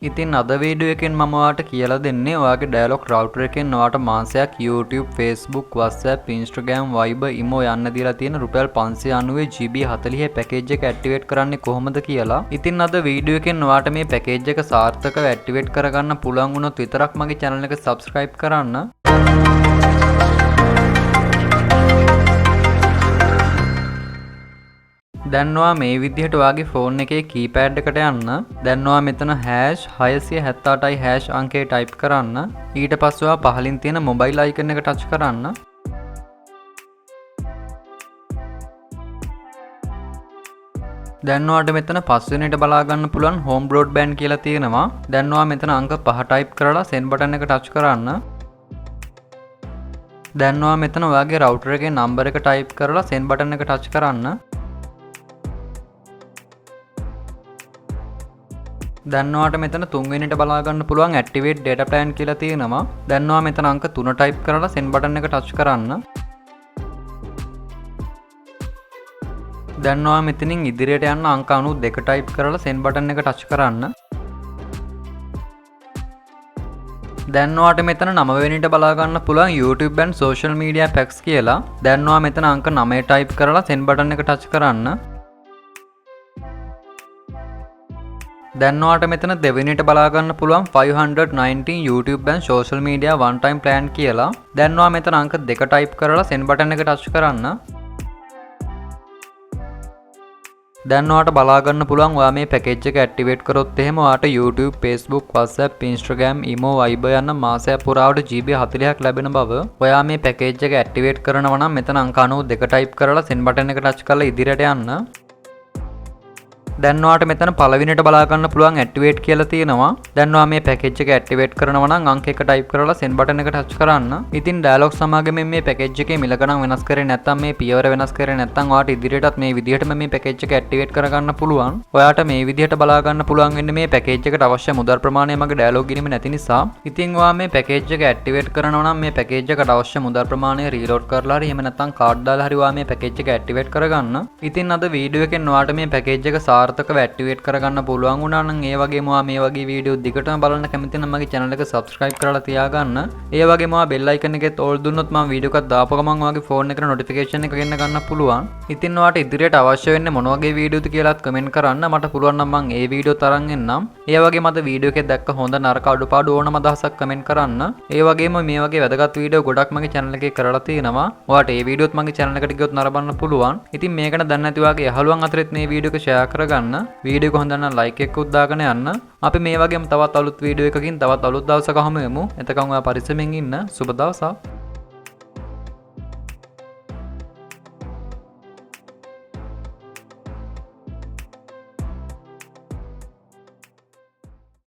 ඉතින් අද වීඩියෝ එකෙන් මම ඔයාලට කියලා දෙන්නේ ඔයාගේ Dialog router එකෙන් ඔයාලට මාසයක් YouTube, Facebook, WhatsApp, Instagram, Viber, Imo යන්න දීලා තියෙන රුපියල් 590 GB 40 පැකේජ් එක ඇක්ටිවේට් කරන්නේ කොහොමද කියලා. ඉතින් අද වීඩියෝ එකෙන් ඔයාලට මේ පැකේජ් එක සාර්ථකව ඇක්ටිවේට් කරගන්න පුළුවන් වුණොත් විතරක් මගේ channel එක subscribe කරන්න. දැන් ඔයා මේ විදිහට ඔයාගේ ෆෝන් එකේ කීපෑඩ් එකට යන්න. දැන් ඔයා මෙතන #678යි අංකය ටයිප් කරන්න. ඊට පස්සේ ඔයා පහලින් තියෙන මොබයිල් අයිකන් එක ටච් කරන්න. දැන් ඔයාට මෙතන පස්වෙනිට බලා ගන්න පුළුවන් home broadband කියලා තියෙනවා. දැන් ඔයා මෙතන අංක 5 ටයිප් කරලා send button එක ටච් කරන්න. දැන් ඔයා මෙතන ඔයාගේ router එකේ number එක ටයිප් කරලා send button එක ටච් කරන්න. දැන් ඔයාට මෙතන තුන්වෙනිට බලා ගන්න පුළුවන් activate data plan කියලා තියෙනවා. දැන් ඔයා මෙතන අංක 3 ටයිප් කරලා send button එක ටච් කරන්න. දැන් ඔයා මෙතනින් ඉදිරියට යන්න අංක 92 ටයිප් කරලා send button එක ටච් කරන්න. දැන් ඔයාට මෙතන 9 වෙනිට බලා ගන්න පුළුවන් YouTube and social media packs කියලා. දැන් ඔයා මෙතන අංක 9 ටයිප් කරලා send button එක ටච් කරන්න. දැන් ඔයාට මෙතන දෙවෙනිට බලා ගන්න පුළුවන් 519 YouTube and social media one time plan කියලා. දැන් ඔයා මෙතන අංක 2 ටයිප් කරලා send button එක ටච් කරන්න. දැන් ඔයාට බලා ගන්න පුළුවන් ඔයා මේ පැකේජ් එක ඇක්ටිවේට් කරොත් එහෙම ඔයාට YouTube, Facebook, WhatsApp, Instagram, Imo, Viber යන මාසයක් පුරාවට GB 40ක් ලැබෙන බව. ඔයා මේ පැකේජ් එක ඇක්ටිවේට් කරනවා නම් මෙතන අංක 92 ටයිප් කරලා send button එක ටච් කරලා ඉදිරියට යන්න. දැන් ඔයාට මෙතන පළවෙනිට බලා ගන්න පුළුවන් ඇක්ටිවේට් කියලා තියෙනවා. දැන් ඔයා මේ පැකේජ් එක ඇක්ටිවේට් කරනවා නම් අංක 1 ටයිප් කරලා send button එක ටච් කරන්න. ඉතින් Dialog සමාගමෙන් මේ පැකේජ් එකේ මිල ගණන් වෙනස් කරේ නැත්නම් මේ පියවර වෙනස් කරේ නැත්නම් ඔයාට ඉදිරියටත් මේ විදිහටම මේ පැකේජ් එක ඇක්ටිවේට් කරගන්න පුළුවන්. ඔයාට මේ විදිහට බලා ගන්න පුළුවන් වෙන්නේ මේ පැකේජ් එකට අවශ්‍ය මුදල් ප්‍රමාණය මගේ Dialog ගිණීම නැති නිසා. ඉතින් ඔයා මේ පැකේජ් එක ඇක්ටිවේට් කරනවා නම් මේ පැකේජ් එකට අවශ්‍ය මුදල් ප්‍රමාණය රීලෝඩ් කරලා හරි එහෙම නැත්නම් කාඩ් දාලා හරි ඔයා මේ පැකේජ් එක ඇක්ටිවේට් කරගන්න. ඉතින් අද වීඩියෝ එකෙන් ඔයාට මේ පැකේජ් එක සාර්ථකව ඇක්ටිවේට් කරගන්න පුළුවන් වුණා නම් ඒ වගේම ඔයා මේ වගේ වීඩියෝ දිගටම බලන්න කැමති නම් මගේ channel එක subscribe කරලා තියාගන්න. ඒ වගේම ඔයා bell icon එකෙත් all දුන්නොත් මම වීඩියෝ එකක් දාපු ගමන් ඔයාගේ phone එකට notification එක ගෙන්න ගන්න පුළුවන්. ඉතින් ඔයාට ඉදිරියට අවශ්‍ය වෙන්නේ මොන වගේ වීඩියෝද කියලාත් comment කරන්න. මට පුළුවන් නම් මම ඒ වීඩියෝ තරන් එන්නම්. ඒ වගේම අද වීඩියෝ එකේ දැක්ක හොඳ නරක අඩුපාඩු ඕනම අදහසක් comment කරන්න. ඒ වගේම මේ වගේ වැදගත් වීඩියෝ ගොඩක් මගේ channel එකේ කරලා තියෙනවා. ඔයාට ඒ වීඩියෝත් මගේ channel එකට ගියොත් නරඹන්න පුළුවන්. ඉතින් මේකට දන්නේ නැති ඔයාගේ යහළුවන් අතරෙත් මේ වීඩියෝ එක share කරගන්න. වීඩියෝ එක හොඳ නම් like එක උද්දාගෙන යන්න. අපි මේ වගේම තවත් අලුත් වීඩියෝ එකකින් තවත් අලුත් දවසක හමු වෙමු. එතකන් ඔයා පරිස්සමෙන් ඉන්න. සුබ දවසක්.